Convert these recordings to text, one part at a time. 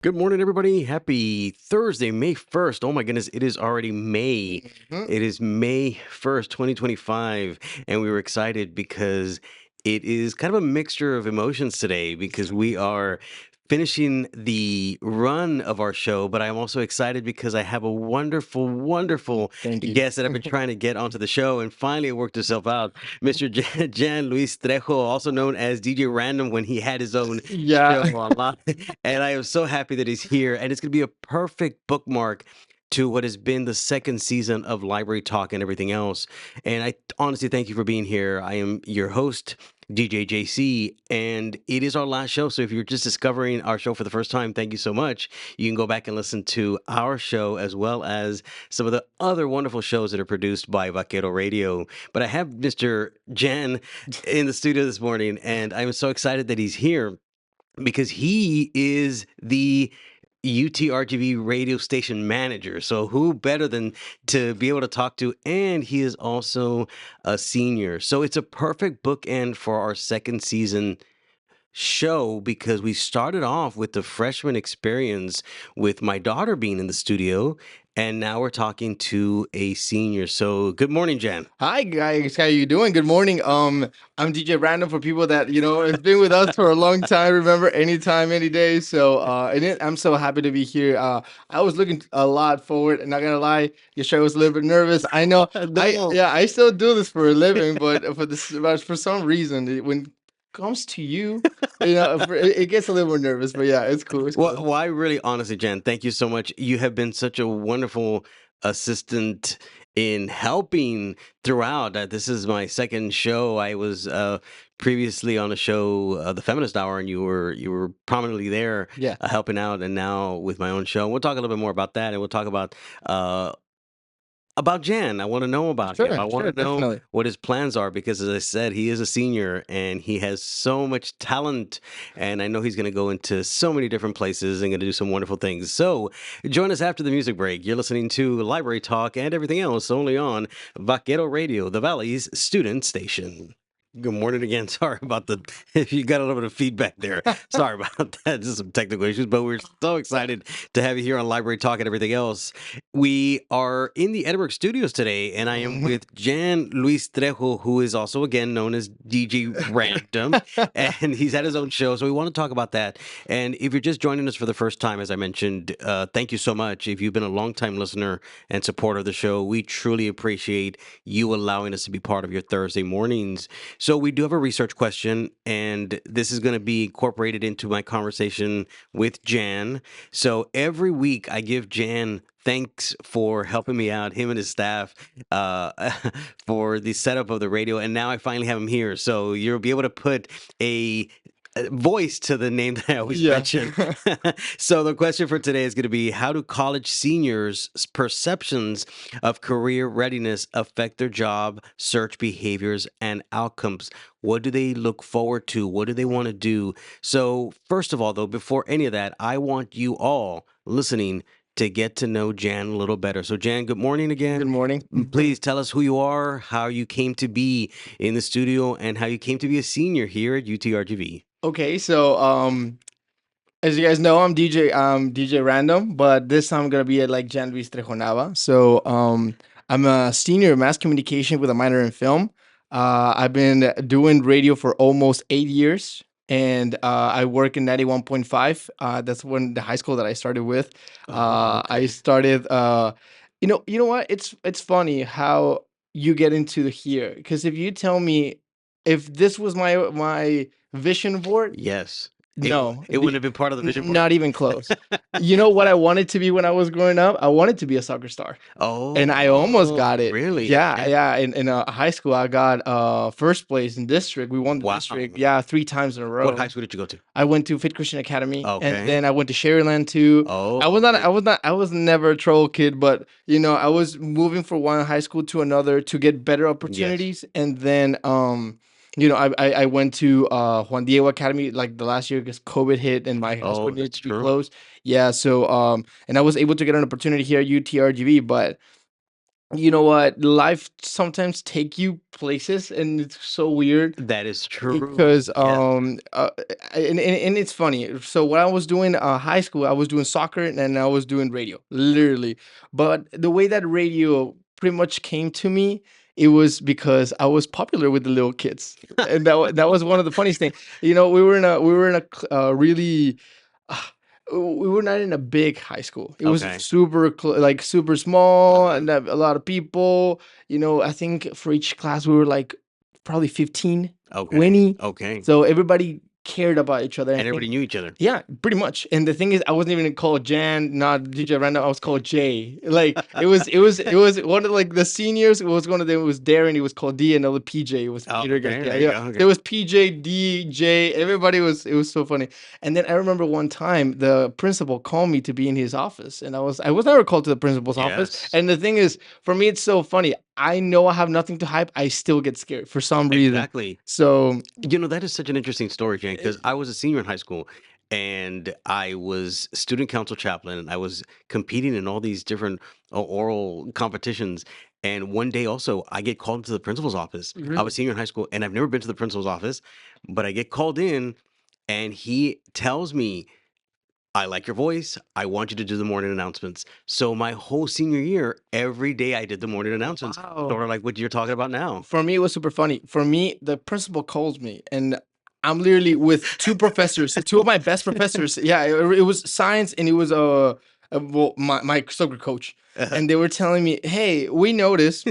Good morning, everybody. Happy Thursday, May 1st. Oh my goodness, it is already May. Mhm. It is May 1st, 2025. And we were excited because it is kind of a mixture of emotions today because we are finishing the run of our show. But I'm also excited because I have a wonderful, wonderful Thank you. guest that I've been trying to get onto the show. And finally, it worked itself out. Mr. Jan Luis Trejo, also known as DJ Random when he had his own show Yeah. online. And I am so happy that he's here. And it's going to be a perfect bookmark to what has been the second season of Library Talk and everything else. And I honestly thank you for being here. I am your host, DJ JC, and it is our last show. So if you're just discovering our show for the first time, thank you so much. You can go back and listen to our show as well as some of the other wonderful shows that are produced by Vaquero Radio. But I have Mr. Jan in the studio this morning, and I'm so excited that he's here because he is the UTRGV radio station manager. So who better than to be able to talk to? And he is also a senior. So it's a perfect bookend for our second season show because we started off with the freshman experience with my daughter being in the studio. And now we're talking to a senior. So good morning, Jan. Hi guys, how you doing? Good morning. I'm DJ Random for people that have been with us for a long time. Remember, anytime, any day. So, I'm so happy to be here. I was looking a lot forward, and not gonna lie, your show was a little bit nervous. I know. No. I still do this for a living, but for some reason, when it comes to you, it gets a little more nervous. But yeah, it's cool. It's cool. Well, I really, honestly, Jen, thank you so much. You have been such a wonderful assistant in helping throughout. This is my second show. I was previously on a show, The Feminist Hour, and you were prominently there Yeah. helping out. And now with my own show, we'll talk a little bit more about that, and we'll talk uh, about Jan. I want to know about him. Sure. I want Sure. to know Definitely. what his plans are because, as I said, he is a senior and he has so much talent. And I know he's going to go into so many different places and going to do some wonderful things. So join us after the music break. You're listening to Library Talk and everything else only on Vaquero Radio, the Valley's student station. Good morning again. Sorry about the if you got a little bit of feedback there. Sorry about that. Just some technical issues, but we're so excited to have you here on Library Talk and everything else. We are in the Edinburgh studios today, and I am Mhm. with Jan Luis Trejo, who is also again known as DJ Random, and he's had his own show. So we want to talk about that. And if you're just joining us for the first time, as I mentioned, thank you so much. If you've been a longtime listener and supporter of the show, we truly appreciate you allowing us to be part of your Thursday mornings. So we do have a research question, and this is going to be incorporated into my conversation with Jan. So every week I give Jan thanks for helping me out, him and his staff, uh, for the setup of the radio. And now I finally have him here. So you'll be able to put a voice to the name that I always Yeah. mention. So the question for today is going to be how do college seniors' perceptions of career readiness affect their job search behaviors and outcomes? What do they look forward to? What do they want to do? So, first of all, though, before any of that, I want you all listening to get to know Jan a little better. So, Jan, good morning Good again. morning. Please tell us who you are, how you came to be in the studio, and how you came to be a senior here at UTRGV. Okay, so as you guys know, I'm DJ Random, but this time I'm gonna be at like Jan Luis Trejonava. So I'm a senior in mass communication with a minor in film. I've been doing radio for almost 8 years, and I work in 91.5. That's when the high school that I started with. Oh, I okay. started. You know what? It's funny how you get into the here, because if you tell me if this was my vision board. Yes. No, It wouldn't have been part of the vision board? not even close. You know what I wanted to be when I was growing up? I wanted to be a soccer star, and I almost Oh, got it. really? Yeah, Okay. yeah. In high school, I got first place in district. We won the district, Wow. yeah, 3 times in a What high row. school did you go to? I went to Fit Christian Academy, and Okay. then I went to Sherryland too. Oh, I okay. was not, I was never a troll kid, but I was moving from one high school to another to get better Yes. opportunities, and then I went to Juan Diego Academy like the last year because COVID hit and my high school Oh, needed that's to be true. closed. Yeah, so and I was able to get an opportunity here at UTRGV, but you know what, life sometimes take you places, and it's so weird That is true. because Yes. and it's funny. So when I was doing high school, I was doing soccer and I was doing radio, literally. But the way that radio pretty much came to me, it was because I was popular with the little kids, and that was one of the funniest things. You know, we were in a really. Uh, we were not in a big high school. It was Okay. super like super small Uh-huh. and a lot of people. You know, I think for each class we were like probably 15, Okay. 20. Okay. So everybody cared about each other. I And everybody think, knew each other. yeah, pretty much. And the thing is, I wasn't even called Jan, not DJ Random. I was called Jay. Like it was one of like the seniors. It was one of them. It was Darren. He was called D, and the PJ. It was Oh, Peter. okay. Yeah, There you yeah. go. Okay. There was PJ, D, J. Everybody was. It was so funny. And then I remember one time the principal called me to be in his office, and I was never called to the principal's office. Yes. And the thing is, for me, it's so funny. I know I have nothing to hype. I still get scared for some reason. Exactly. So That is such an interesting story, Jane, because I was a senior in high school and I was student council chaplain and I was competing in all these different oral competitions. And one day also, I get called into the principal's office. I was really, senior in high school and I've never been to the principal's office, but I get called in and he tells me, I like your voice. I want you to do the morning announcements. So my whole senior year, every day I did the morning announcements, wow. sort of like what you're talking about now. For me, it was super funny. For me, the principal calls me, and I'm literally with two professors, two of my best professors. Yeah, it was science, and it was well, my soccer coach, and they were telling me, "Hey, we noticed."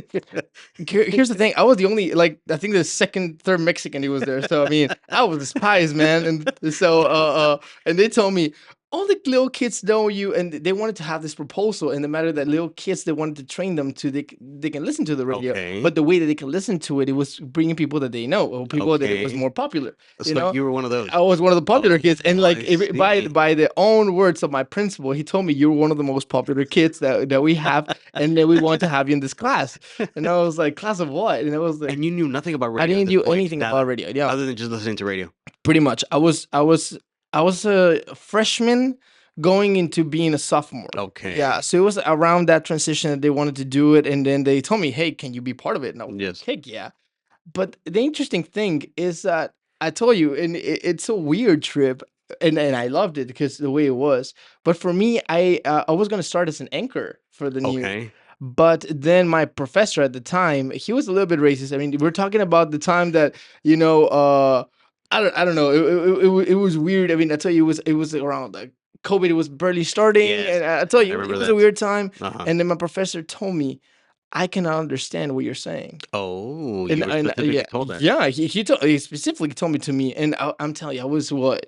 Here's the thing: I was the only, like, I think the second, third Mexican who was there. So I mean, I was despised, man. And so and they told me, all the little kids know you, and they wanted to have this proposal, and the matter that little kids, they wanted to train them to they can listen to the radio, Okay. but the way that they can listen to it, it was bringing people that they know, or people that it was Okay. more popular. You So know, you were one of those. I was one of the popular kids, and Oh, like I see. by the own words of my principal, he told me, "You're one of the most popular kids that we have, and then we want to have you in this class." And I was like, "Class of what?" And I was like, And you knew nothing about I radio at didn't this do point, anything about nada, radio. Yeah, other than just listening to radio. pretty much. I was a freshman going into being a sophomore. Yeah, Okay. so it was around that transition that they wanted to do it, and then they told me, "Hey, can you be part of it?" And I was like, Yes. "Heck yeah!" But the interesting thing is that I told you, and it's a weird trip, and I loved it because the way it was. But for me, I was gonna start as an anchor for the news, Okay. but then my professor at the time, he was a little bit racist. I mean, we're talking about the time that, you know, I don't know, it was weird. I mean, I tell you, it was around like COVID was barely starting, Yes. and I tell I you, it remember was a that. weird time. Uh-huh. And then my professor told me, I cannot understand what you're saying. Oh, you And were yeah, specifically told that. yeah, he specifically told me to me, and I'm telling you, I was what,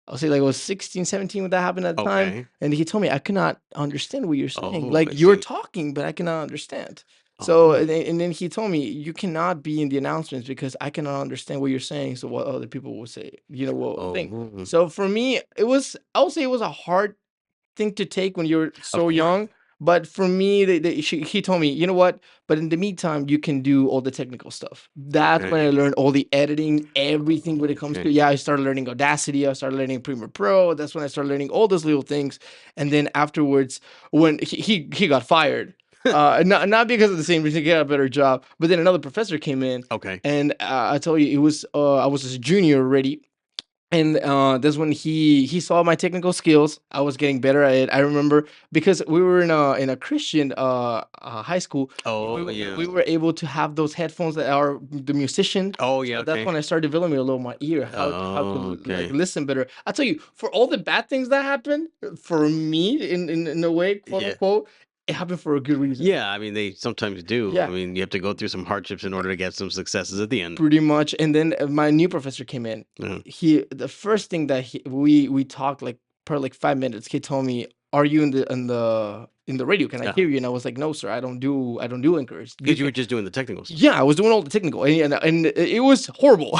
I'll say, like, I was 16, 17 when that happened at the time, Okay. and he told me, "I cannot understand what you're saying. Oh, Like, I you're see. talking, but I cannot understand." So, Oh. and then he told me, "You cannot be in the announcements because I cannot understand what you're saying, so what other people will say, will think." Oh. So for me, I would say it was a hard thing to take when you're Of so course. young. But for me, he told me, "You know what? But in the meantime, you can do all the technical stuff." That's when Okay. I learned all the editing, everything when it comes to, Okay. yeah, I started learning Audacity, I started learning Premiere Pro. That's when I started learning all those little things. And then afterwards, when he got fired, not because of the same reason, he got a better job, but then another professor came in, Okay. and I told you, it was I was a junior already, and that's when he saw my technical skills. I was getting better at it. I remember because we were in a Christian high school. Oh, We yes. were able to have those headphones that are the musician. Oh, yeah, So that's okay. when I started developing a little my ear, how to Oh, like okay. listen better. I tell you, for all the bad things that happened, for me, in a way, quote Yeah. unquote, it happened for a good reason. Yeah, I mean, they sometimes do. I Yeah. mean, you have to go through some hardships in order to get some successes at the end. Pretty much. And then my new professor came in. Uh, The first thing that we talked like per like 5 minutes. He told me, "Are you in the radio? Can I uh hear you?" And I was like, "No, sir. I don't do anchors. You Because you can." were just doing the technical stuff. Yeah, I was doing all the technical, and it was horrible.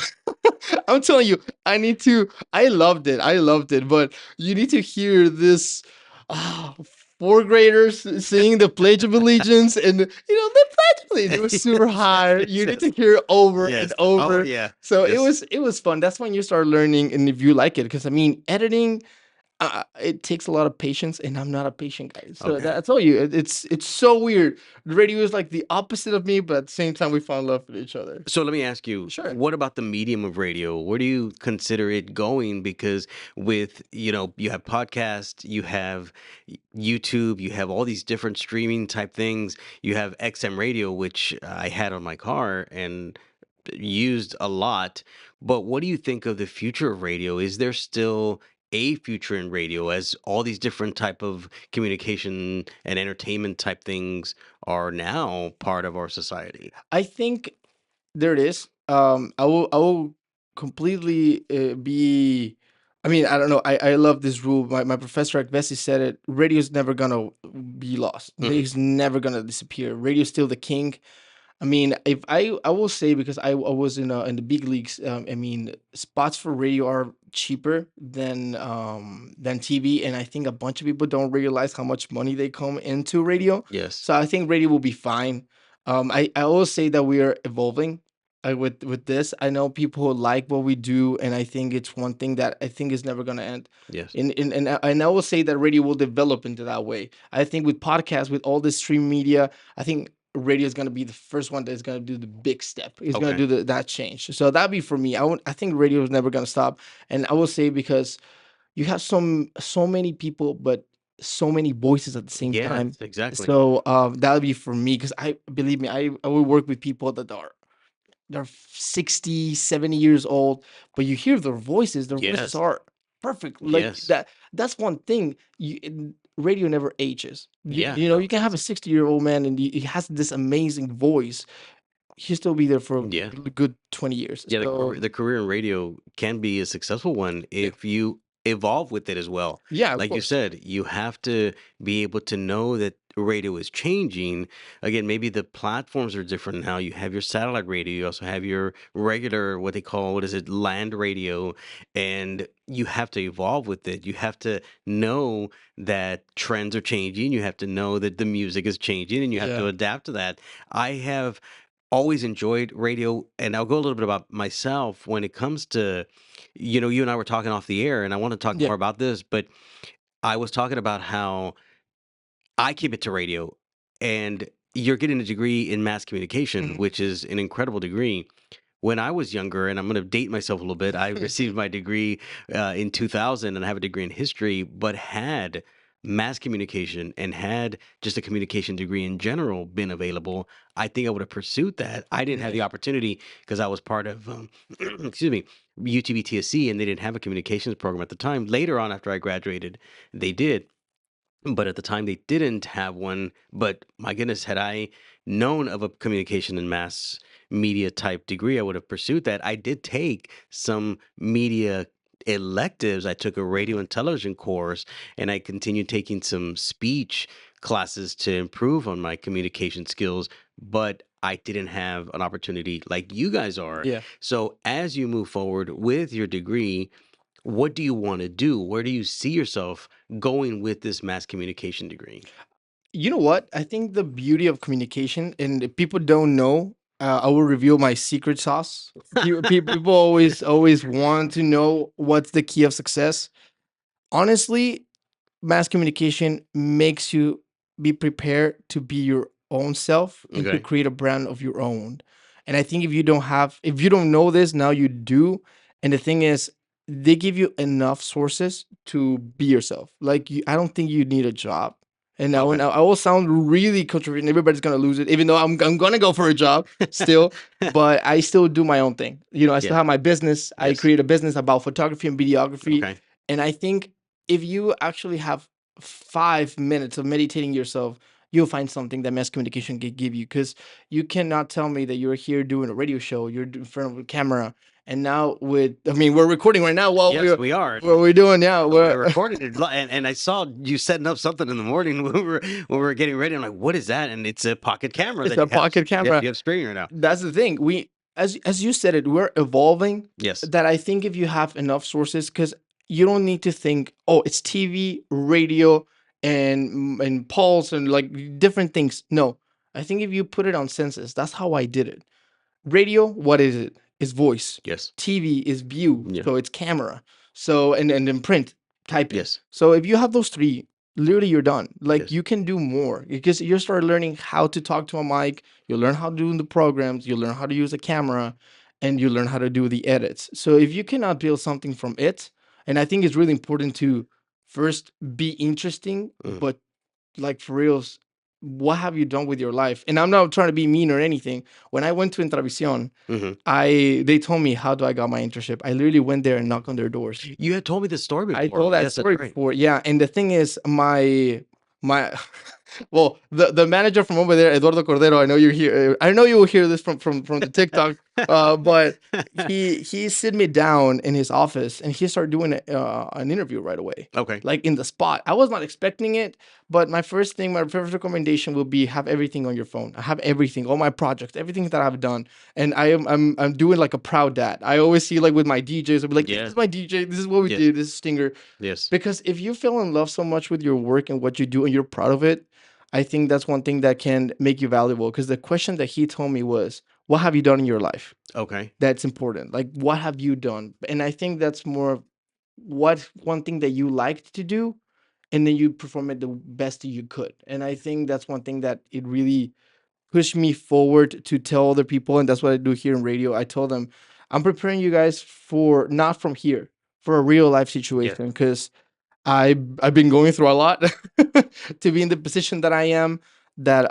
I'm telling you, I need to. I loved it. I loved it. But you need to hear this. ah, Fourth graders singing the Pledge of Allegiance, and the Pledge of Allegiance. It was super high. Yes, You need yes, to hear it over and yes. Oh, over. yeah. So Yes. it was fun. That's when you start learning, and if you like it, because I mean, editing. it takes a lot of patience, and I'm not a patient guy. So Okay. that, I told you, it's so weird. The radio is like the opposite of me, but at the same time, we fall in love with each other. So let me ask you, Sure. what about the medium of radio? Where do you consider it going? Because with, you have podcasts, you have YouTube, you have all these different streaming type things. You have XM radio, which I had on my car and used a lot. But what do you think of the future of radio? Is there still a future in radio as all these different type of communication and entertainment type things are now part of our society? I think there it is. I will completely be. I mean, I don't know. I love this rule. My professor at Vesey said it. Radio is never gonna be lost. Mhm. Radio's never gonna disappear. Radio's still the king. I mean, if I will say, because I was in the big leagues. I mean, spots for radio are cheaper than TV, and I think a bunch of people don't realize how much money they come into radio. Yes. So I think radio will be fine. I will say that we are evolving with this. I know people like what we do, and I think it's one thing that I think is never gonna end. Yes. And I will say that radio will develop into that way. I think with podcasts, with all this stream media, I think radio is going to be the first one that's going to do the big step. It's going to Okay. do that change. So that'd be for me. I think radio is never going to stop. And I will say, because you have so many people, but so many voices at the same Yes, time. exactly. So that would be for me, because I believe me, I will work with people that are they're 60, 70 years old, but you hear their voices Yes. are perfect. Like Yes. that's one thing. Radio never ages. Yeah. You can have a 60-year-old man, and he has this amazing voice. He'll still be there for a Yeah. good 20 years. Yeah, So the career in radio can be a successful one if you evolve with it as well. yeah, of Like you course. said, you have to be able to know that radio is changing. Again, maybe the platforms are different now. You have your satellite radio, you also have your regular, what they call, what is it, land radio, and you have to evolve with it. You have to know that trends are changing. You have to know that the music is changing, and you have to Yeah. adapt to that. I have always enjoyed radio, and I'll go a little bit about myself when it comes to, you and I were talking off the air, and I want to talk Yeah. more about this, but I was talking about how I came into radio, and you're getting a degree in mass communication, Mhm. which is an incredible degree. When I was younger, and I'm going to date myself a little bit, I received my degree in 2000, and I have a degree in history, but had mass communication and had just a communication degree in general been available, I think I would have pursued that. I didn't have Yeah. the opportunity because I was part of, excuse me, UTBTSC, and they didn't have a communications program at the time. Later on, after I graduated, they did. But at the time, they didn't have one. But my goodness, had I known of a communication and mass media type degree, I would have pursued that. I did take some media electives. I took a radio and television course, and I continued taking some speech classes to improve on my communication skills. But I didn't have an opportunity like you guys are. Yeah. So, as you move forward with your degree, what do you want to do? Where do you see yourself going with this mass communication degree? You know what? I think the beauty of communication, and if people don't know, I will reveal my secret sauce. People always want to know what's the key of success. Honestly, mass communication makes you be prepared to be your own self and to Okay. create a brand of your own. And I think if you don't know this, now you do. And the thing is, they give you enough sources to be yourself. Like I don't think you need a job. And now, Okay. and I will sound really controversial. Everybody's gonna lose it, even though I'm gonna go for a job still. But I still do my own thing. I still Yeah. have my business. I Yes. create a business about photography and videography. Okay. And I think if you actually have 5 minutes of meditating yourself, you'll find something that mass communication can give you. Because you cannot tell me that you're here doing a radio show, you're in front of a camera, and now we're recording right now while Yes, we are. what we're doing now. I recorded it, and I saw you setting up something in the morning when we were getting ready. I'm like, what is that? And it's a pocket camera It's that a you have. pocket camera. You have streaming right now. That's the thing. As you said it, we're evolving. Yes. That I think if you have enough sources, because you don't need to think, oh, it's TV, radio, and pulse and like different things. No, I think if you put it on senses, that's how I did it. Radio, what is it? It's voice. Yes. TV is view, Yeah. so it's camera. So and then print. typing. Yes. So if you have those three, literally you're done. Like Yes. you can do more because you start learning how to talk to a mic, you learn how to do the programs, you learn how to use a camera, and you learn how to do the edits. So if you cannot build something from it, and I think it's really important to first be interesting, Mm, but like for reals, what have you done with your life? And I'm not trying to be mean or anything. When I went to Intravisión, mhm. they told me how do I got my internship. I literally went there and knocked on their doors. You had told me this story I before. told that Yes, that's story right. before. Yeah, and the thing is, my well, the manager from over there, Eduardo Cordero. I know you hear. I know you will hear this from the TikTok. But he sit me down in his office and he started doing an interview right away, Okay. like in the spot. I was not expecting it, but my first recommendation will be have everything on your phone. I have everything, all my projects, everything that I've done, and I'm doing like a proud dad. I always see like with my DJs, I'll be like, this Yeah. is my DJ, this is what we Yes. did, this is Stinger. Yes. Because if you fell in love so much with your work and what you do and you're proud of it, I think that's one thing that can make you valuable. Because the question that he told me was, what have you done in your life? Okay. That's important. Like, what have you done? And I think that's more of what one thing that you liked to do, and then you perform it the best that you could. And I think that's one thing that it really pushed me forward to tell other people. And that's what I do here in radio. I told them, I'm preparing you guys for not from here, for a real life Yes. situation. Because I've been going through a lot to be in the position that I am. That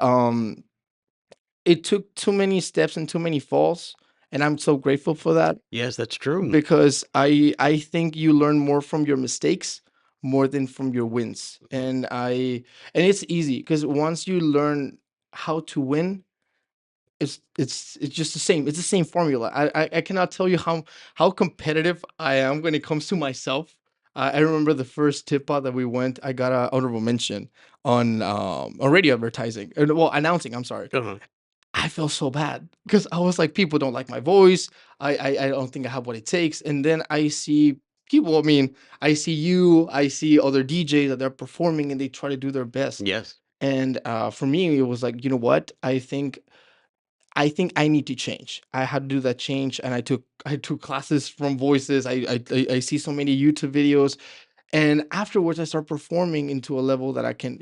it took too many steps and too many falls, and I'm so grateful for that Yes, that's true. because I think you learn more from your mistakes more than from your wins. Mhm. And it's easy because once you learn how to win, it's just the same. It's the same formula. I cannot tell you how competitive I am when it comes to myself. I remember the first tip out that we went. I got an honorable mention on radio advertising. Well, announcing. I'm sorry. Uh-huh. I feel so bad because I was like, people don't like my voice. I don't think I have what it takes. And then I see people. I mean, I see you. I see other DJs that they're performing and they try to do their best. Yes. And for me, it was like, you know what? I think I need to change. I had to do that change, and I took classes from voices. I see so many YouTube videos, and afterwards I start performing into a level that I can,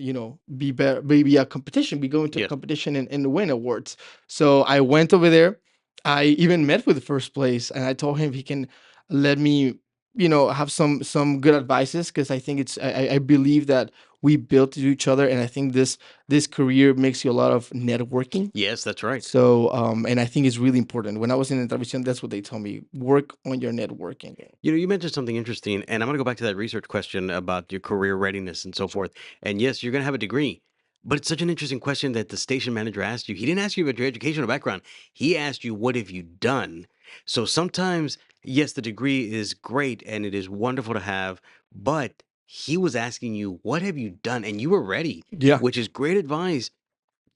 be better, maybe a competition, be going to a Yes. competition and win awards. So I went over there. I even met with the first place, and I told him he can let me, have some good advices because I think I believe that we built to each other, and I think this career makes you a lot of networking. Yes, that's right. So, and I think it's really important. When I was in Intervision, that's what they told me: work on your networking. You mentioned something interesting, and I'm going to go back to that research question about your career readiness and so forth. And yes, you're going to have a degree, but it's such an interesting question that the station manager asked you. He didn't ask you about your educational background. He asked you, what have you done? So sometimes, yes, the degree is great and it is wonderful to have, but he was asking you, what have you done? And you were ready, Yeah, which is great advice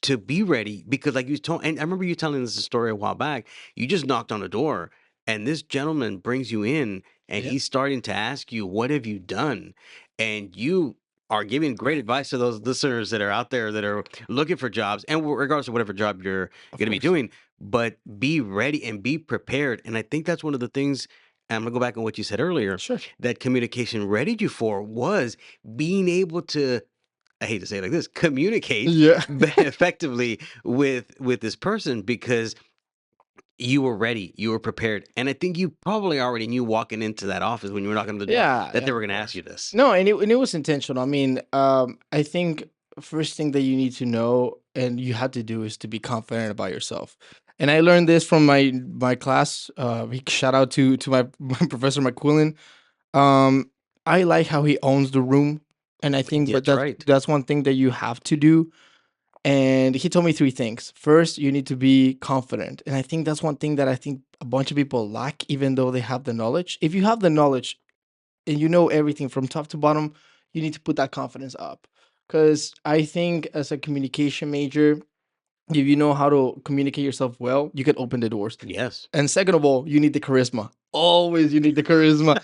to be ready because like you told and I remember you telling us a story a while back. You just knocked on a door and this gentleman brings you in and yeah, he's starting to ask you, what have you done? And you are giving great advice to those listeners that are out there that are looking for jobs and regardless of whatever job you're of going to be course. doing, but be ready and be prepared. And I think that's one of the things, and I'm going to go back on what you said earlier, Sure. that communication readied you for was being able to, I hate to say it like this, communicate Yeah. effectively with this person because you were ready, you were prepared, and I think you probably already knew walking into that office when you were knocking on the door Yeah, that yeah, they were of going to ask course. you this. No, and it was intentional. I mean, I think first thing that you need to know and you have to do is to be confident about yourself. And I learned this from my class. Shout out to my professor McQuillan. Um, I like how he owns the room, and I think, but That's that's right. that's one thing that you have to do. And he told me three things. First, you need to be confident, and I think that's one thing that I think a bunch of people lack, even though they have the knowledge. If you have the knowledge and you know everything from top to bottom, you need to put that confidence up. Because I think as a communication major, if you know how to communicate yourself well, you can open the doors. Yes. And second of all, you need the charisma. Always, you need the charisma.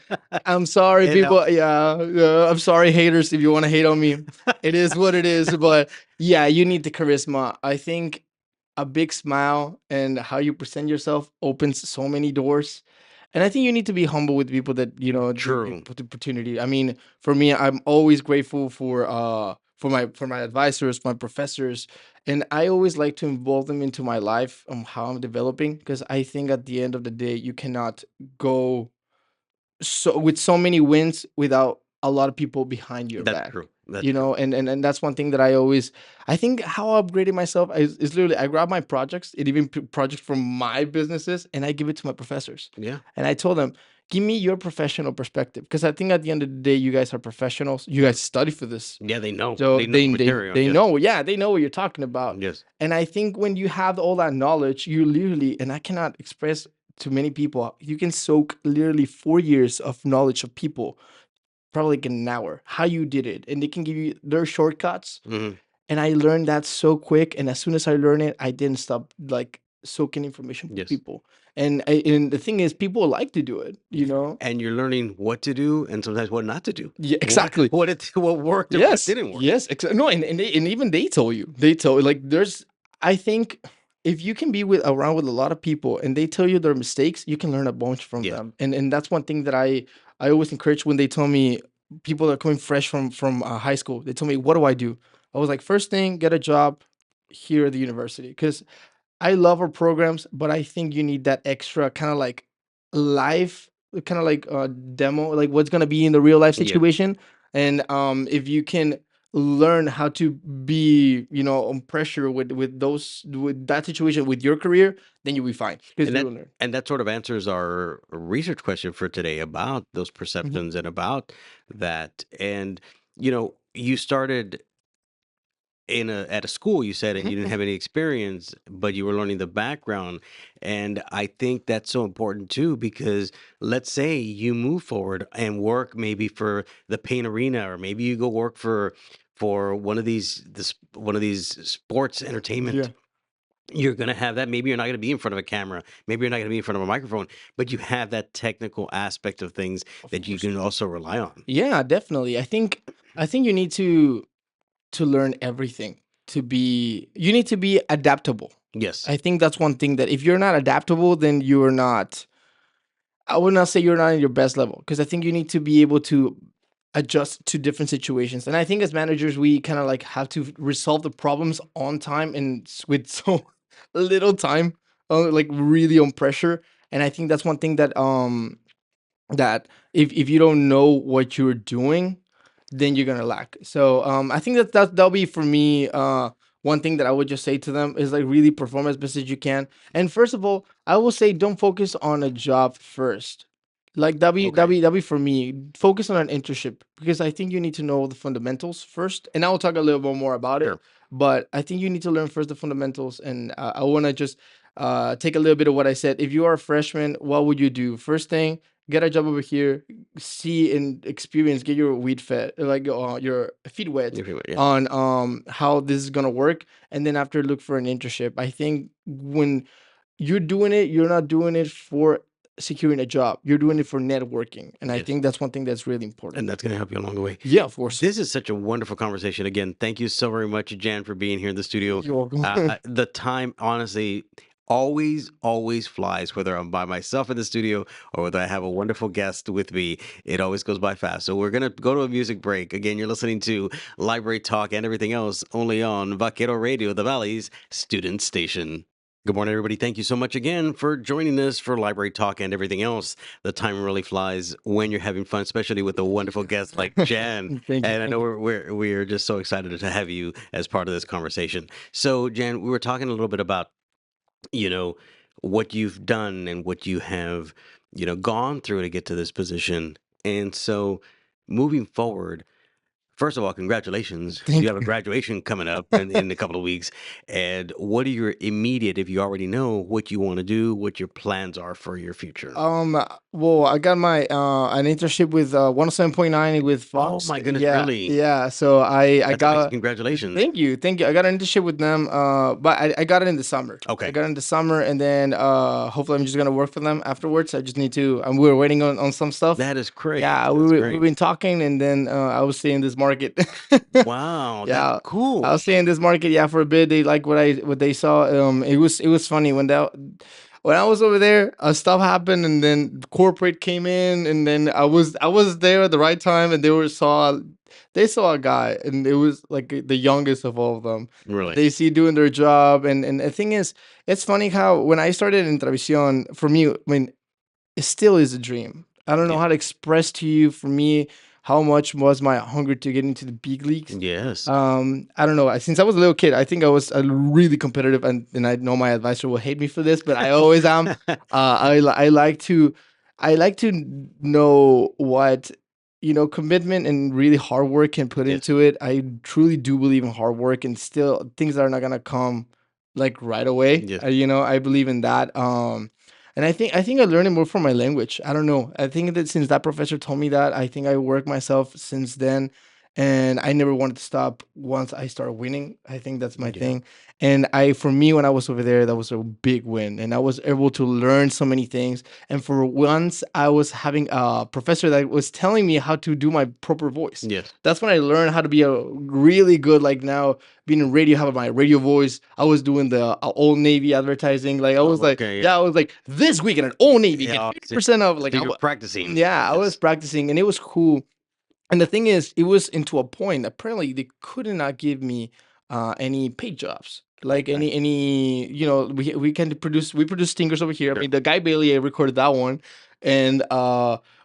I'm sorry, It people. helps. Yeah, I'm sorry, haters, if you want to hate on me. It is what it is. But yeah, you need the charisma. I think a big smile and how you present yourself opens so many doors. And I think you need to be humble with people that True. put the opportunity. I mean, for me, I'm always grateful for my advisors, my professors, and I always like to involve them into my life on how I'm developing, because I think at the end of the day, you cannot go so with so many wins without a lot of people behind your That's back. true. That's true. And that's one thing that I think how I upgraded myself is literally I grab my projects, it even projects from my businesses, and I give it to my professors. Yeah. And I told them, give me your professional perspective, because I think at the end of the day, you guys are professionals. You guys study for this. Yeah, they know. So They know the material. they Yes. know, yeah, they know what you're talking about. Yes. And I think when you have all that knowledge, you literally, and I cannot express to many people, you can soak literally 4 years of knowledge of people, probably like in an hour, how you did it. And they can give you their shortcuts. Hmm. And I learned that so quick. And as soon as I learned it, I didn't stop like soaking information from Yes. people. And the thing is, people like to do it. And you're learning what to do and sometimes what not to do. Yeah, exactly. What worked and what Yes, didn't work. yes, no, and even they told you, like there's, I think if you can be with around with a lot of people and they tell you their mistakes, you can learn a bunch from Yeah. them, and that's one thing that I always encourage when they tell me people that are coming fresh from high school. They tell me, what do I do? I was like, first thing, get a job here at the university, because I love our programs, but I think you need that extra kind of like life, kind of like demo, like what's gonna be in the real life Yeah. situation. And if you can learn how to be, on pressure with that situation with your career, then you'll be fine because And you that will learn. and that sort of answers our research question for today about those Mhm. perceptions and about that. And you started at a school, you said, and you didn't Mhm. have any experience, but you were learning the background. And I think that's so important too, because let's say you move forward and work maybe for the paint arena, or maybe you go work for one of these sports entertainment. Yeah, You're gonna have that. Maybe you're not gonna be in front of a camera. Maybe you're not gonna be in front of a microphone, but you have that technical aspect of things of that you course. can also rely on. Yeah, definitely. I think you need to learn everything, you need to be adaptable. Yes. I think that's one thing that if you're not adaptable, then you're not, I would not say you're not in your best level, because I think you need to be able to adjust to different situations. And I think as managers, we kind of like have to resolve the problems on time and with so little time, like really on pressure. And I think that's one thing that if you don't know what you're doing, then you're gonna lack. So I think that'll be for me. One thing that I would just say to them is like really perform as best as you can. And first of all, I will say don't focus on a job first. Like Okay. that'll be for me. Focus on an internship, because I think you need to know the fundamentals first, and I will talk a little bit more about it. Sure. But I think you need to learn first the fundamentals, and I want to just take a little bit of what I said. If you are a freshman, what would you do? First thing, get a job over here, see and experience, get your weed fed, like your feet wet Yeah. on how this is gonna work, and then after look for an internship. I think when you're doing it, you're not doing it for securing a job. You're doing it for networking, and I Yes. think that's one thing that's really important. And that's gonna help you along the way. Yeah, of course. This is such a wonderful conversation. Again, thank you so very much, Jan, for being here in the studio. You're welcome. The time, honestly, always flies, whether I'm by myself in the studio or whether I have a wonderful guest with me. It always goes by fast. So we're going to go to a music break. Again, you're listening to Library Talk and everything else only on Vaquero Radio, the Valley's student station. Good morning, everybody. Thank you so much again for joining us for Library Talk and everything else. The time really flies when you're having fun, especially with a wonderful guest like Jan. Thank you. And I Thank know you. we're just so excited to have you as part of this conversation. So, Jan, we were talking a little bit about you know what you've done and what you have gone through to get to this position. And so, moving forward, first of all, congratulations. You Thank have a you. graduation coming up in a couple of weeks. And what are your immediate, if you already know what you want to do, what your plans are for your future? Well, I got my an internship with 107.9 with Oh Fox. my goodness, Yeah, really? yeah. So I That's amazing. got. Congratulations. Thank you, thank you. I got an internship with them, but I got it in the summer. I Okay. got it in the summer, and then hopefully I'm just gonna work for them afterwards. I just need to. We were waiting on some stuff. That is great. Yeah, That's we've great. been talking, and then I was seeing this market. Wow, that's Yeah, I cool. was seeing this market. Yeah, for a bit. They like what they saw. It was funny when that. when I was over there, stuff happened, and then corporate came in, and then I was there at the right time, and they saw a guy, and it was like the youngest of all of them. Really? They see doing their job, and the thing is, it's funny how when I started in Travision, for me, I mean, it still is a dream. I don't know Yeah. how to express to you, for me, how much was my hunger to get into the big leagues. Yes. I don't know. Since I was a little kid, I think I was really competitive, and I know my advisor will hate me for this, but I always am. I like to know what commitment and really hard work can put Yes. into it. I truly do believe in hard work, and still things that are not gonna come like right away. Yes. I believe in that. And I think I learned it more from my language. I don't know. I think that since that professor told me that, I think I worked myself since then, and I never wanted to stop once I started winning. I think that's my Yeah. thing. And for me, when I was over there, that was a big win, and I was able to learn so many things. And for once, I was having a professor that was telling me how to do my proper voice. Yes. That's when I learned how to be a really good, like now being in radio, have my radio voice. I was doing the Old Navy advertising. Like I was Oh, like, okay. yeah, I was like, this weekend at Old Navy, get Yeah. 50% off. So you're practicing. Yeah, I was Yes. practicing, and it was cool. And the thing is, it was into a point. Apparently, they could not give me any paid jobs. Like Okay. we produce stingers over here. I Sure. mean, the Guy Bailey, I recorded that one, and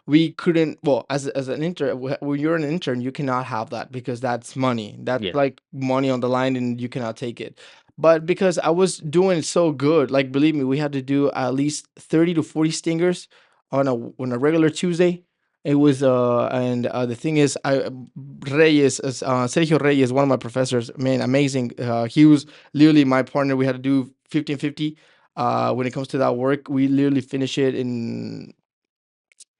we couldn't. Well, as an intern, when you're an intern, you cannot have that because that's money. That's Yes. like money on the line, and you cannot take it. But because I was doing it so good, like believe me, we had to do at least 30 to 40 stingers on a regular Tuesday. It was and the thing is, Sergio Reyes, one of my professors, man, amazing. He was literally my partner. We had to do 50 and 50. When it comes to that work, we literally finish it in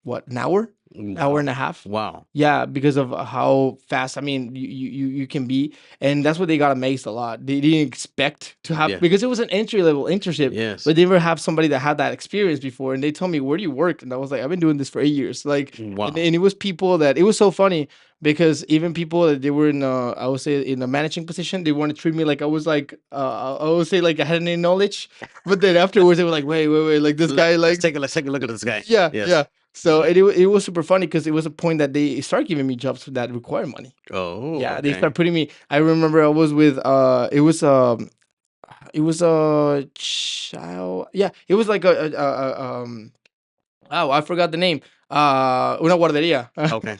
what, an hour Wow. and a half. Wow. Yeah, because of how fast. I mean, you can be, and that's what they got amazed a lot. They didn't expect to have, Yeah. because it was an entry level internship, Yes. but they never have somebody that had that experience before. And they told me, "Where do you work?" And I was like, "I've been doing this for 8 years." Like, and, Wow. and it was people that, it was so funny because even people that they were in, I would say, in a managing position, they want to treat me like I was like, I would say like I had any knowledge, but then afterwards they were like, "Wait, like this guy Let's like." take a look at this guy. Yeah, Yes. yeah. So it was super funny because it was a point that they start giving me jobs that require money. Oh, Yeah, they okay. start putting me. I remember I was with it was a child. Yeah, it was like oh, I forgot the name. Una guardería. Okay.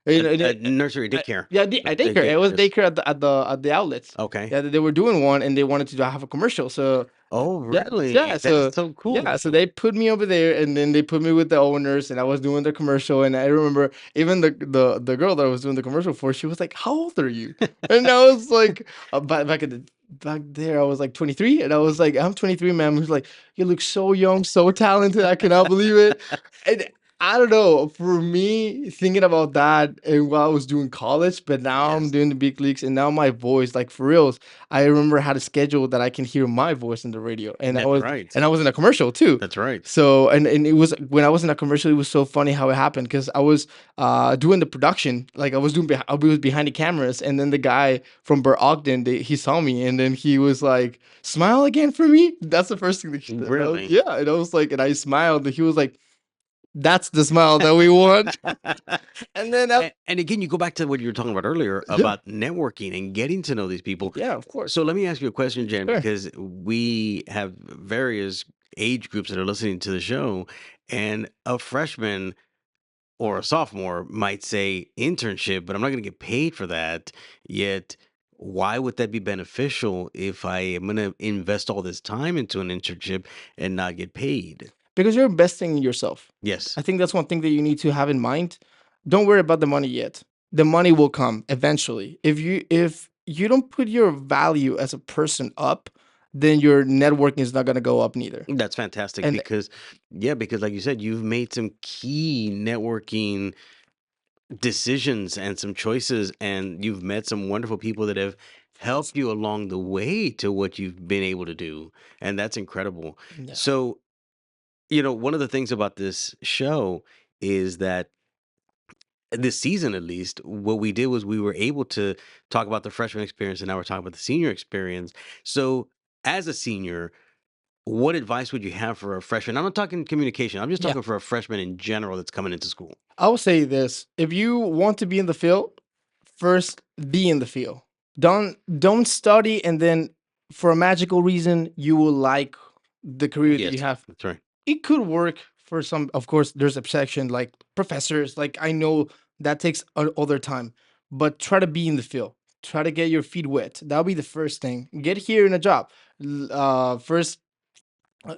A In- nursery daycare. yeah, daycare. It was Yes. daycare at the outlets. Okay. Yeah, they were doing one, and they wanted to have a commercial. So Oh, yeah, really? yeah. That's So so yeah, cool. so they put me over there, and then they put me with the owners, and I was doing the commercial. And I remember even the girl that I was doing the commercial for, she was like, "How old are you?" And I was like, back there, I was like 23, and I was like, "I'm 23, ma'am." Who's like, "You look so young, so talented. I cannot believe it." And I don't know. For me, thinking about that and while I was doing college, but now I'm Yes. doing the big leagues, and now my voice, like for reals, I remember how to schedule that I can hear my voice in the radio, and I That's was right. and I was in a commercial too. That's right. So and it was when I was in a commercial, it was so funny how it happened because I was doing the production, like I was behind the cameras, and then the guy from Bur Ogden, he saw me, and then he was like, "Smile again for me." That's the first thing Really? yeah, and I was like, and I smiled, and he was like, "That's the smile that we want." And then And again, you go back to what you were talking about earlier yeah, about networking and getting to know these people. yeah, of course, So let me ask you a question, Jen, sure. because we have various age groups that are listening to the show, and a freshman or a sophomore might say internship, but I'm not going to get paid for that. Yet, why would that be beneficial if I am going to invest all this time into an internship and not get paid? Because you're investing in yourself. Yes, I think that's one thing that you need to have in mind. Don't worry about the money yet. The money will come eventually. If you don't put your value as a person up, then your networking is not going to go up neither. that's fantastic And because, yeah, because like you said, you've made some key networking decisions and some choices, and you've met some wonderful people that have helped you along the way to what you've been able to do. And that's incredible. yeah, So, one of the things about this show is that this season, at least, what we did was we were able to talk about the freshman experience, and now we're talking about the senior experience. So, as a senior, what advice would you have for a freshman? I'm not talking communication. I'm just Yeah. talking for a freshman in general that's coming into school. I will say this: if you want to be in the field, first be in the field. Don't study and then for a magical reason you will like the career that Yes, you have. that's right. It could work for some. Of course, there's exception like professors. Like I know that takes other time, but try to be in the field. Try to get your feet wet. That'll be the first thing. Get here in a job. First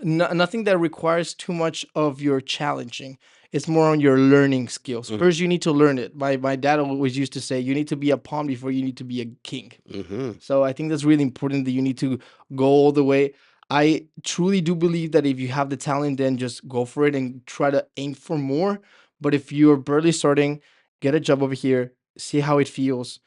nothing that requires too much of your challenging. It's more on your learning skills. Mm, First, you need to learn it. My dad always used to say, "You need to be a pawn before you need to be a king." mhm. So I think that's really important that you need to go all the way. I truly do believe that if you have the talent, then just go for it and try to aim for more. But if you're barely starting, get a job over here, see how it feels.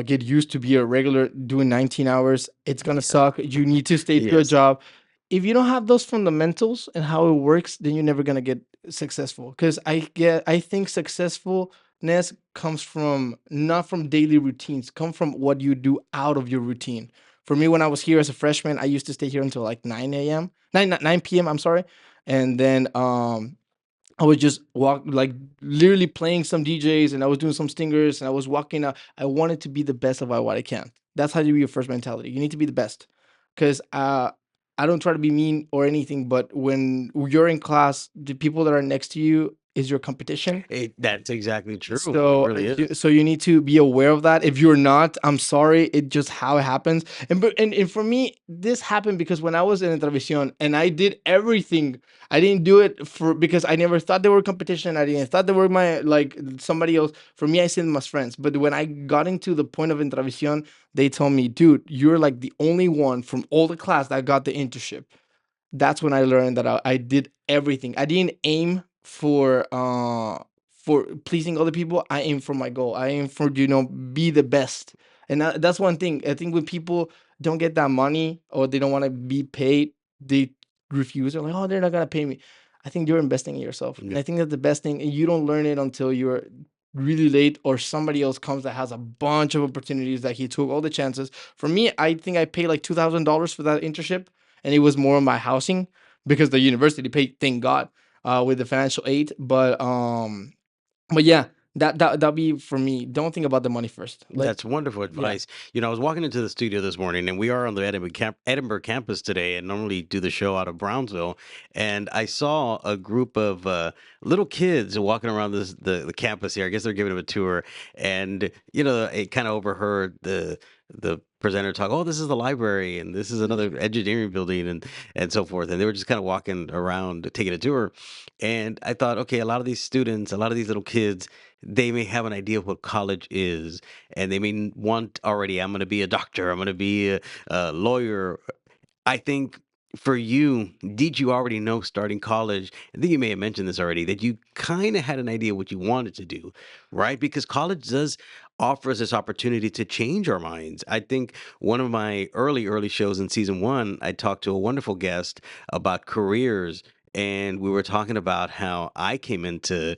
Get used to be a regular doing 19 hours. It's gonna Yeah. suck. You need to stay to a Yes. job. If you don't have those fundamentals and how it works, then you're never gonna get successful. Because I think successfulness comes from not from daily routines, come from what you do out of your routine. For me, when I was here as a freshman, I used to stay here until like 9 a.m. 9 p.m. I'm sorry. And then I was just walk like literally playing some DJs and I was doing some stingers and I was walking out. I wanted to be the best of what I can. That's how you be your first mentality. You need to be the best. Because I don't try to be mean or anything, but when you're in class, the people that are next to you is your competition. That's exactly true. It So, really is. so you need to be aware of that. If you're not, I'm sorry. It just how it happens. And for me, this happened because when I was in Entrevisión and I did everything, I didn't do it for because I never thought they were competition. I didn't thought they were my like somebody else. For me, I see them as friends. But when I got into the point of Entrevisión, they told me, dude, you're like the only one from all the class that got the internship. That's when I learned that I did everything. I didn't aim for pleasing other people. I aim for my goal. I aim for be the best. And that's one thing. I think when people don't get that money or they don't want to be paid, they refuse. They're like, oh, they're not gonna pay me. I think you're investing in yourself, and Yeah. I think that's the best thing. And you don't learn it until you're really late or somebody else comes that has a bunch of opportunities that he took all the chances. For me, I think I paid like $2,000 for that internship and it was more on my housing because the university paid, thank God, with the financial aid. But yeah, that'll be for me. Don't think about the money first. Like, That's wonderful yeah, advice. I was walking into the studio this morning, and we are on the Edinburgh campus today, and normally do the show out of Brownsville. And I saw a group of little kids walking around the campus here. I guess they're giving them a tour, and it kind of overheard the presenter talk. Oh, this is the library, and this is another engineering building, and so forth. And they were just kind of walking around, taking a tour. And I thought, okay, a lot of these students, a lot of these little kids, they may have an idea of what college is, and they may want already, I'm going to be a doctor, I'm going to be a lawyer. I think for you, did you already know starting college? I think you may have mentioned this already, that you kind of had an idea what you wanted to do, right? Because college does offer us this opportunity to change our minds. I think one of my early shows in season one, I talked to a wonderful guest about careers. And we were talking about how I came into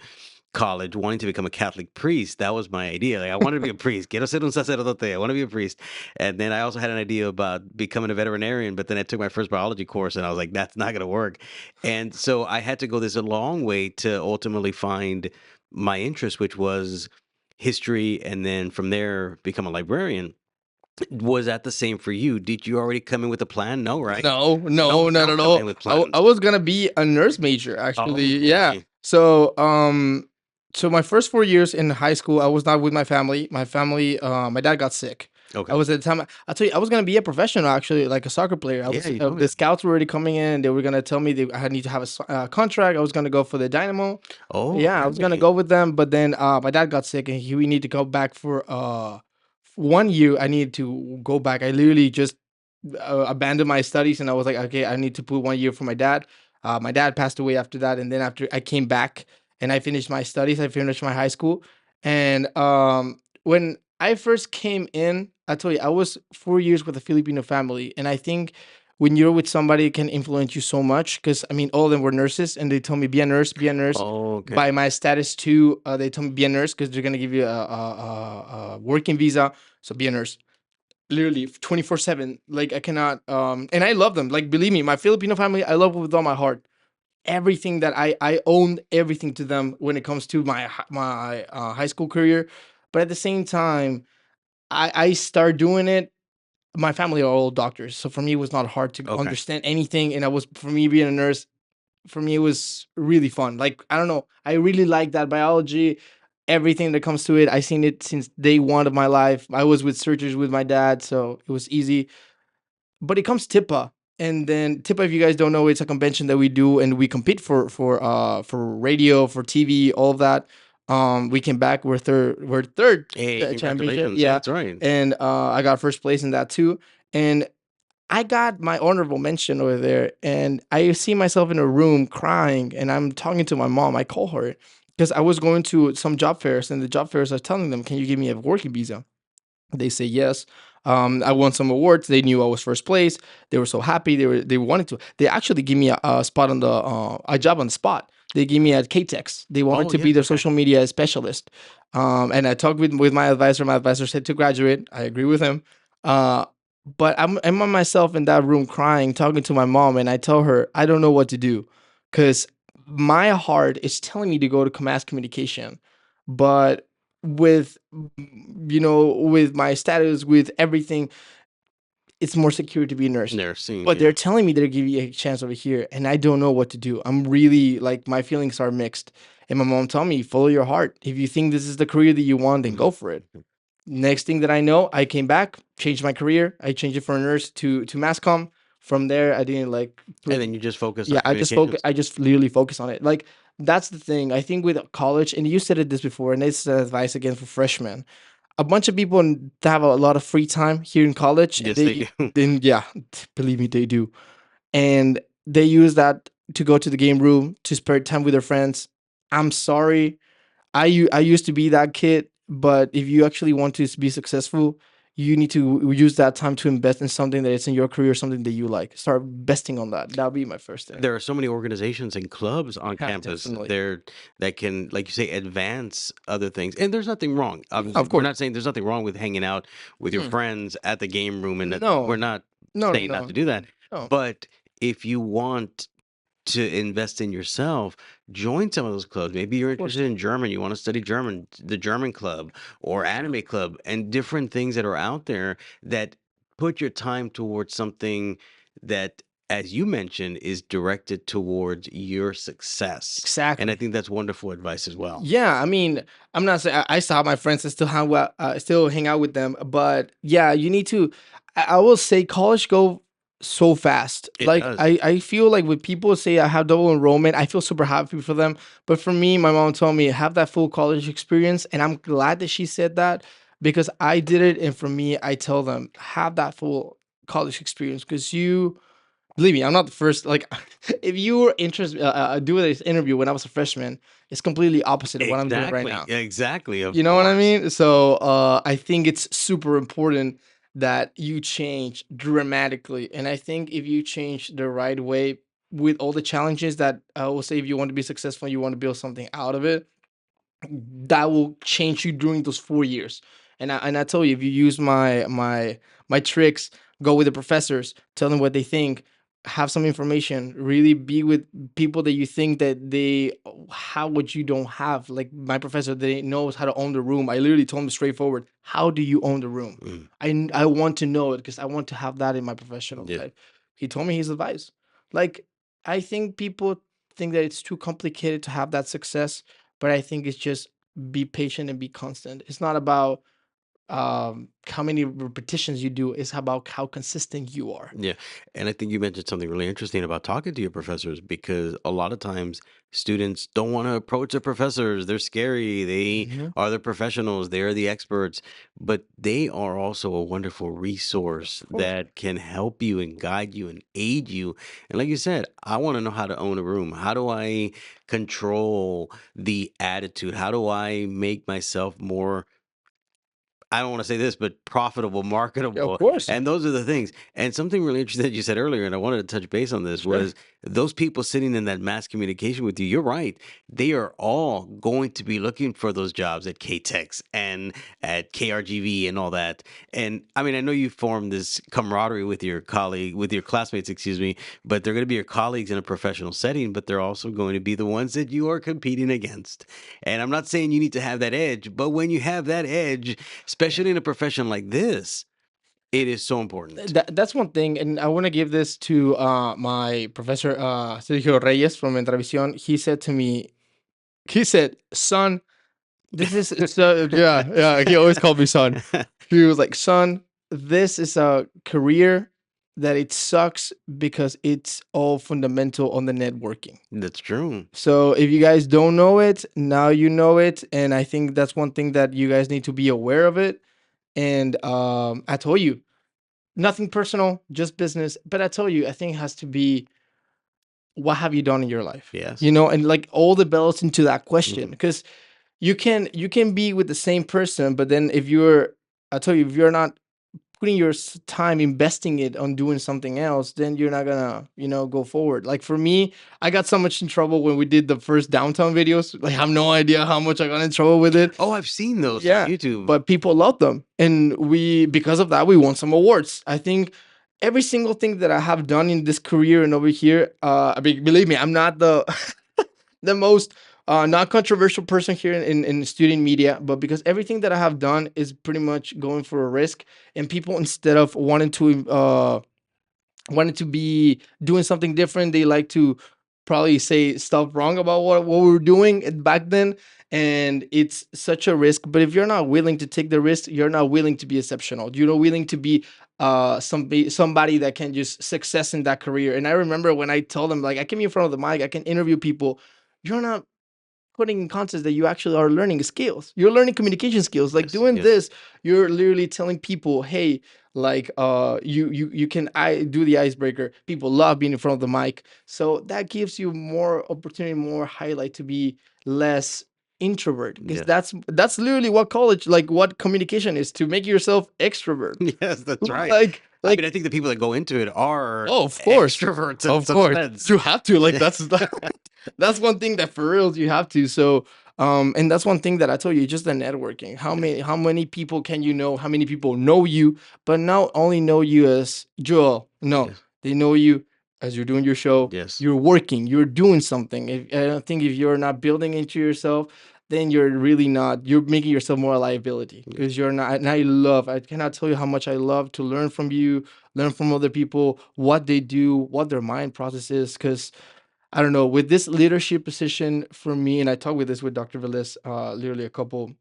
college wanting to become a Catholic priest. That was my idea. Like, I wanted to be a priest. Quiero ser un sacerdote. I want to be a priest. And then I also had an idea about becoming a veterinarian, but then I took my first biology course and I was like, that's not going to work. And so I had to go this a long way to ultimately find my interest, which was history. And then from there, become a librarian. Was that the same for you? Did you already come in with a plan? No, right? no, No, no, not don't at come all. in with I plans. was gonna be a nurse major actually. Oh, Yeah. okay. So my first 4 years in high school, I was not with my family. My dad got sick. I Okay. was at the time. I tell you, I was gonna be a professional actually, like a soccer player. I Yeah, was. you told me The that. scouts were already coming in. They were gonna tell me I had need to have a contract. I was gonna go for the Dynamo. Oh, Yeah, I was gonna really? go with them, but then my dad got sick and we need to go back for 1 year. I needed to go back. I literally just abandoned my studies and I was like, okay, I need to put 1 year for my dad. My dad passed away after that, and then after I came back and I finished my studies, I finished my high school, and when I first came in, I told you I was 4 years with a Filipino family, and I think when you're with somebody, it can influence you so much because I mean, all of them were nurses, and they told me be a nurse, be a nurse. Oh, okay. By my status too, they told me be a nurse because they're gonna give you a working visa, so be a nurse. literally 24/7. Like I cannot and I love them. Like believe me, my Filipino family, I love with all my heart. Everything that I own everything to them when it comes to my high school career. But at the same time, I start doing it. My family are all doctors, so for me it was not hard to Okay. understand anything. And I was for me being a nurse, for me it was really fun. Like I don't know, I really like that biology, everything that comes to it. I seen it since day one of my life. I was with surgeries with my dad, so it was easy. But it comes TIPA, and then TIPA, if you guys don't know, it's a convention that we do, and we compete for radio, for TV, all of that. We came back. We're third Hey, championship, congratulations. yeah, That's right. and I got first place in that too. And I got my honorable mention over there, and I see myself in a room crying, and I'm talking to my mom. I call her because I was going to some job fairs, and the job fairs are telling them, "Can you give me a working visa?" They say yes. I won some awards. They knew I was first place. They were so happy. They wanted to. They actually give me a spot on the a job on the spot. They give me at KTEX. They wanted Oh, to be yes. their Okay. social media specialist. And I talked with my advisor. My advisor said to graduate. I agree with him. Uh, but I'm on myself in that room crying, talking to my mom, and I tell her I don't know what to do because my heart is telling me to go to mass communication, but with with my status, with everything, it's more secure to be a nurse. Nursing. But Yeah. they're telling me they're giving you a chance over here, and I don't know what to do. I'm really like my feelings are mixed. And my mom told me, follow your heart. If you think this is the career that you want, then Mhm. go for it. Next thing that I know, I came back, changed my career. I changed it from a nurse to mass comm. From there, I didn't like And put then you just focus on yeah, I just focus. communications. I just literally focus on it. Like that's the thing. I think with college, and you said it this before, and this is advice again for freshmen. A bunch of people have a lot of free time here in college, and Yes, they they do. then yeah, believe me, they do, and they use that to go to the game room to spend time with their friends. I'm sorry, I used to be that kid, but if you actually want to be successful, you need to use that time to invest in something that is in your career, something that you like. Start investing on that. That'll be my first thing. There are so many organizations and clubs on Yeah, campus definitely. there that can, like you say, advance other things. And there's nothing wrong. Of We're course. not saying there's nothing wrong with hanging out with your Mm, friends at the game room, and that we're no, not no, no, saying not no, to do that. no. But if you want to invest in yourself, join some of those clubs. Maybe you're Of course. interested in German, you want to study German, the German club or anime club, and different things that are out there that put your time towards something that, as you mentioned, is directed towards your success. And I Exactly. think that's wonderful advice as well. Yeah, I mean, I'm not saying I still have my friends and still hang out with them, but yeah, you need to. I will say college go so fast. It Like does. I feel like when people say I have double enrollment, I feel super happy for them. But for me, my mom told me have that full college experience, and I'm glad that she said that because I did it. And for me, I tell them have that full college experience because you believe me, I'm not the first. Like, if you were interested, doing this interview when I was a freshman, it's completely opposite of what I'm doing right Exactly. now. Exactly. Of You know what I course. mean? So, I think it's super important that you change dramatically, and I think if you change the right way with all the challenges that I will say, if you want to be successful, you want to build something out of it, that will change you during those 4 years. And I tell you, if you use my tricks, go with the professors, tell them what they think, have some information, really be with people that you think that they have what you don't have. Like my professor, they knows how to own the room. I literally told him straightforward, how do you own the room? Mm, I want to know it because I want to have that in my professional yeah. life. He told me his advice. Like I think people think that it's too complicated to have that success, but I think it's just be patient and be constant. It's not about how many repetitions you do, it's about how consistent you are. Yeah. And I think you mentioned something really interesting about talking to your professors, because a lot of times students don't want to approach their professors. They're scary. They Mhm. are the professionals, they are the experts, but they are also a wonderful Of resource course. that can help you and guide you and aid you. And like you said, I want to know how to own a room. How do I control the attitude? How do I make myself more I don't want to say this, but profitable, Yeah, of marketable. course. And those are the things. And something really interesting that you said earlier, and I wanted to touch base on this, Sure. was those people sitting in that mass communication with you. You're right. They are all going to be looking for those jobs at KTEX and at KRGV and all that. And I mean, I know you formed this camaraderie with your colleague, with your classmates, excuse me, but they're going to be your colleagues in a professional setting, but they're also going to be the ones that you are competing against. And I'm not saying you need to have that edge, but when you have that edge, especially in a profession like this, it is so important. That's one thing, and I want to give this to my professor Sergio Reyes from Entravisión. He said to me, he said, "Son, this is so yeah. He always called me son. He was like, son, this is a career that it sucks because it's all fundamental on the networking. That's true. So if you guys don't know it, now you know it, and I think that's one thing that you guys need to be aware of it. And I told you, nothing personal, just business. But I told you, I think it has to be, what have you done in your life? Yes. You know, and like all the bells into that question, Mhm. because you can be with the same person, but then if you're, I tell you, if you're not putting your time investing it on doing something else, then you're not gonna, you know, go forward. Like for me, I got so much in trouble when we did the first downtown videos. Like I have no idea how much I got in trouble with it. Oh, I've seen those Yeah, on YouTube. but people love them, and we, because of that, we won some awards. I think every single thing that I have done in this career and over here, I mean, believe me, I'm not the the most not controversial person here in student media, but because everything that I have done is pretty much going for a risk, and people, instead of wanting to be doing something different, they like to probably say stuff wrong about what we were doing back then, and it's such a risk. But if you're not willing to take the risk, you're not willing to be exceptional, you're not willing to be somebody that can just success in that career. And I remember when I told them, like, I came in front of the mic, I can interview people, you're not putting in context that you actually are learning skills. You're learning communication skills. Like Yes, doing yes. this, you're literally telling people, hey, like you can do the icebreaker. People love being in front of the mic. So that gives you more opportunity, more highlight to be less introvert. Because Yes. that's literally what college, like what communication is, to make yourself extrovert. Yes, that's right. Like I like mean, I think the people that go into it are oh, of course. extroverts in Of some course. sense. You have to. Like that's one thing that for real you have to. So and that's one thing that I told you, just the networking. How many people can you know? How many people know you, but not only know you as Joel. No, Yes. they know you as you're doing your show. Yes. You're working, you're doing something. I don't think if you're not building into yourself, then you're really not, you're making yourself more a liability, because you're not. And I cannot tell you how much I love to learn from you, learn from other people, what they do, what their mind process is. Because I don't know, with this leadership position for me, and I talked with this with Dr. Velez literally a couple,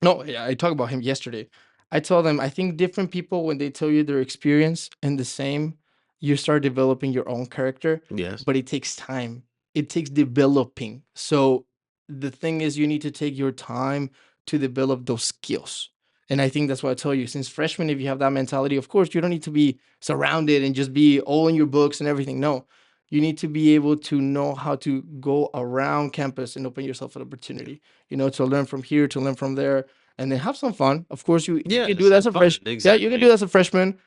no, yeah, I talked about him yesterday. I told them, I think different people, when they tell you their experience and the same, you start developing your own character, Yes. but it takes time. It takes developing. So the thing is, you need to take your time to develop those skills. And I think that's what I tell you. Since freshman, if you have that mentality, of course, you don't need to be surrounded and just be all in your books and everything. No, you need to be able to know how to go around campus and open yourself an opportunity, you know, to learn from here, to learn from there, and then have some fun. Of course, you can do Yes, that have as a fun. Yeah, you can do that as a freshman.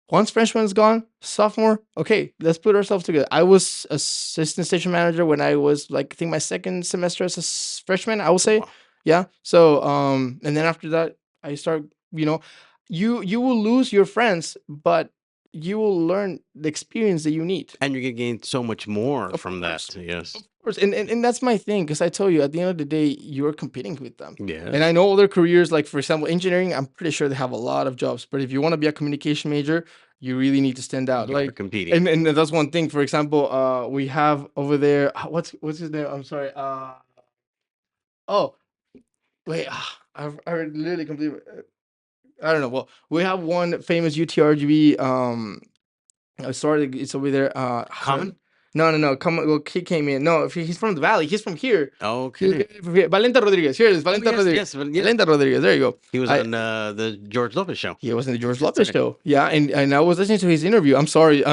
Once freshman's gone, sophomore, okay, let's put ourselves together. I was assistant station manager when I was like, I think my second semester as a freshman, I will say. Wow. Yeah. So and then after that, I start, you know, you will lose your friends, but you will learn the experience that you need. And you're gonna gain so much more Of from course. that. Yes. Of course. And that's my thing, because I tell you, at the end of the day, you're competing with them. Yes. And I know other careers, like for example, engineering, I'm pretty sure they have a lot of jobs. But if you want to be a communication major, you really need to stand out. You're Like competing. and that's one thing. For example, we have over there, what's his name? I'm sorry. Oh, wait, I literally completely, I don't know. Well, we have one famous UTRGB sorry, it's over there. Common? No. Come, well, he came in. No, he's from the valley. He's from here. Okay. Valenta Rodriguez. Here it is. Oh, Valenta yes, Rodriguez. yes, yes. Valenta Rodriguez. There you go. He was I- on the George Lopez show. He was in the George That's Lopez right. show. Yeah, and I was listening to his interview. I'm sorry.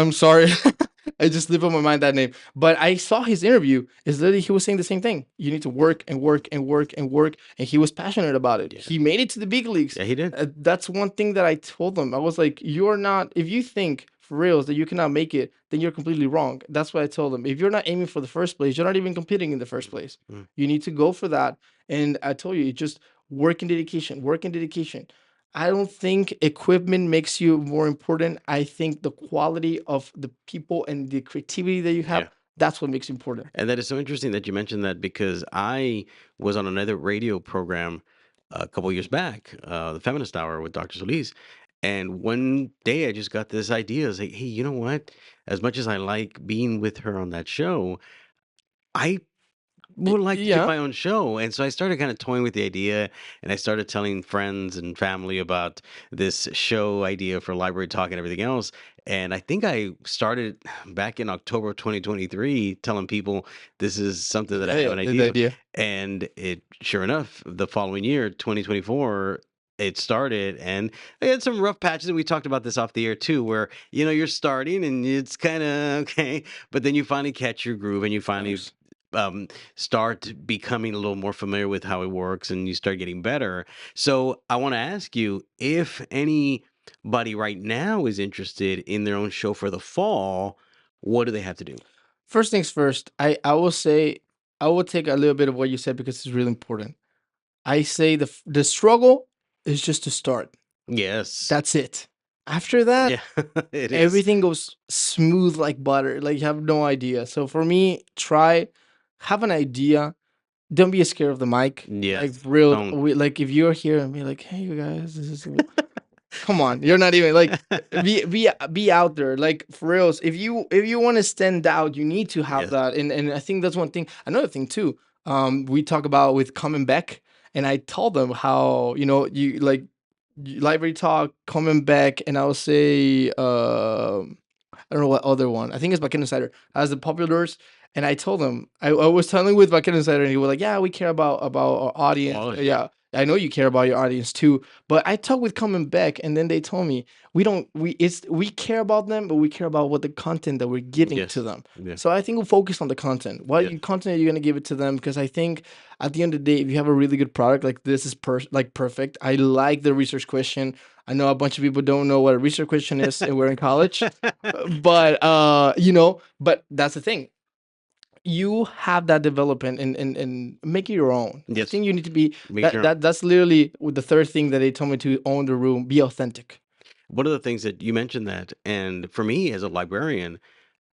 I just slipped on my mind that name. But I saw his interview. Is literally he was saying the same thing. You need to work and work and work and work, and he was passionate about it. Yeah. He made it to the big leagues. Yeah, he did. That's one thing that I told him. I was like, "You're not. If you think for reals that you cannot make it, then you're completely wrong." That's what I told him. If you're not aiming for the first place, you're not even competing in the first place. Mm. You need to go for that. And I told you, just work and dedication. Work and dedication. I don't think equipment makes you more important. I think the quality of the people and the creativity that you have, Yeah. that's what makes you important. And that is so interesting that you mentioned that because I was on another radio program a couple years back, the Feminist Hour with Dr. Solis. And one day I just got this idea. I was like, hey, you know what? As much as I like being with her on that show, I would like to do Yeah. my own show. And so I started kind of toying with the idea and I started telling friends and family about this show idea for Library Talk and everything else. And I think I started back in October of 2023 telling people this is something that I have an The idea. idea. And it, sure enough, the following year, 2024, it started and I had some rough patches, and we talked about this off the air too, where you're starting and it's kind of okay, but then you finally catch your groove and you finally Course. start becoming a little more familiar with how it works and you start getting better. So I want to ask you if anybody right now is interested in their own show for the fall, what do they have to do? First things first, I will say I will take a little bit of what you said because it's really important. I say the struggle is just to start. Yes. That's it. After that, Yeah, it is. everything goes smooth like butter. Like you have no idea. So for me, have an idea. Don't be scared of the mic. Like Yes. for real, Don't. like if you're here and be like, "Hey, you guys, this is." Come on, you're not even like be out there. Like for reals, if you want to stand out, you need to have Yes. that. And I think that's one thing. Another thing too. We talk about with coming back, and I told them how you like library talk coming back, and I'll say I don't know what other one. I think it's Backend Insider as the populars. And I told them I was telling with Backend Insider, and he was like, "Yeah, we care about our audience. Quality. Yeah, I know you care about your audience too." But I talked with coming back, and then they told me we care about them, but we care about what the content that we're giving Yes. to them. Yeah. So I think we'll focus on the content. What Yes. content are you gonna give it to them? Because I think at the end of the day, if you have a really good product, like this is perfect. I like the research question. I know a bunch of people don't know what a research question is, and we're in college. But but that's the thing. You have that development and make it your own. I Yes. think you need to be Make your own. that's literally the third thing that they told me to own the room. Be authentic. One of the things that you mentioned that, and for me as a librarian,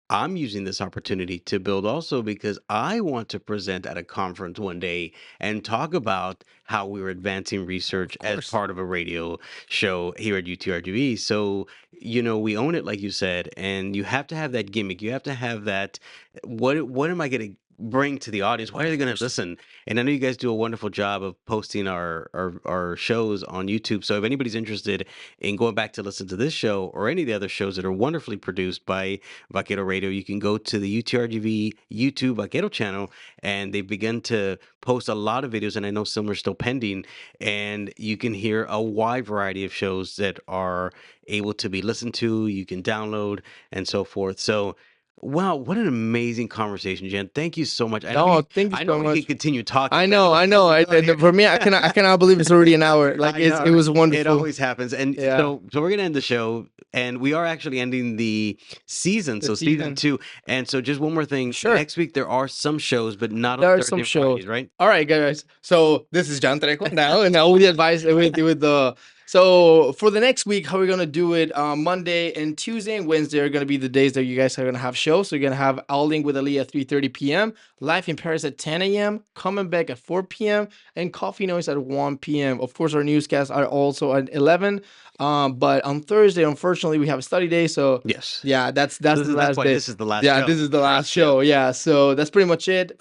I'm using this opportunity to build also because I want to present at a conference one day and talk about how we were advancing research as course. part of a radio show here at UTRGV. So, we own it, like you said, and you have to have that gimmick. You have to have that. What am I going to bring to the audience? Why are they going to listen? And I know you guys do a wonderful job of posting our shows on YouTube. So if anybody's interested in going back to listen to this show or any of the other shows that are wonderfully produced by Vaquero Radio, you can go to the UTRGV YouTube Vaquero channel, and they've begun to post a lot of videos, and I know some are still pending, and you can hear a wide variety of shows that are able to be listened to, you can download, and so forth. So, wow, what an amazing conversation, Jen. Thank you so much. No, thank you I know so we much. can continue talking. I know. And for me, I cannot believe it's already an hour. Like I know, it was right? wonderful. It always happens. And Yeah. so we're gonna end the show, and we are actually ending the season. The So season season. 2. And so just one more thing. Sure. Next week there are some shows, but not There on are Thursday some and shows. Fridays, right? All right, guys. So this is John Trejo now, and now we advise with the. So for the next week, how we're gonna do it? Monday and Tuesday and Wednesday are gonna be the days that you guys are gonna have shows. So you're gonna have Outing with Ali at 3:30 p.m., Life in Paris at 10 a.m., Coming Back at 4 p.m., and Coffee Noise at 1 p.m. Of course, our newscasts are also at 11. But on Thursday, unfortunately, we have a study day. So Yes. yeah, that's That's the last why day. this is the last Yeah, show. this is the last show. Yeah, so that's pretty much it.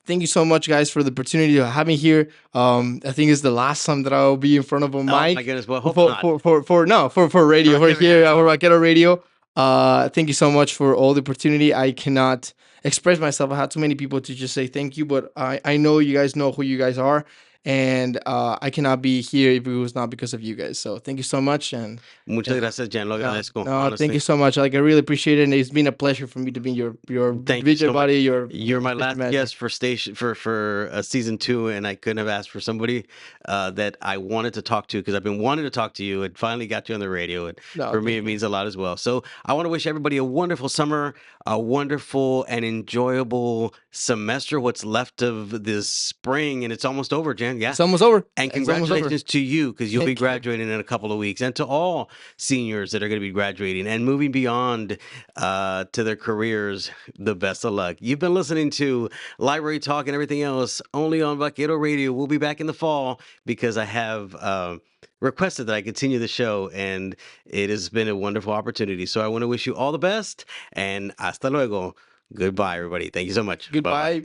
Thank you so much, guys, for the opportunity to have me here. I think it's the last time that I'll be in front of a Oh my mic goodness. Well, hope for not. for radio. For We're here at Vaquero Radio. Thank you so much for all the opportunity. I cannot express myself. I had too many people to just say thank you, but I know you guys know who you guys are, and I cannot be here if it was not because of you guys. So thank you so much, and Muchas yeah, gracias, Jen. Lo no, agradezco, no, thank honestly. you so much. Like I really appreciate it, and it's been a pleasure for me to be your Thank you video so much. buddy, your You're my station last manager. guest for season 2, and I couldn't have asked for somebody that I wanted to talk to because I've been wanting to talk to you and finally got you on the radio. And No, for me, thank it you. means a lot as well. So I want to wish everybody a wonderful summer, a wonderful and enjoyable semester. What's left of this spring, and it's almost over, Jen. Yeah. It's almost over. And It's almost over. congratulations to you because you'll be Thank you. graduating in a couple of weeks, and to all seniors that are going to be graduating and moving beyond to their careers. The best of luck. You've been listening to Library Talk and everything else only on Vaquero Radio. We'll be back in the fall because I have requested that I continue the show, and it has been a wonderful opportunity. So I want to wish you all the best, and hasta luego. Goodbye, everybody. Thank you so much. Bye bye. Goodbye.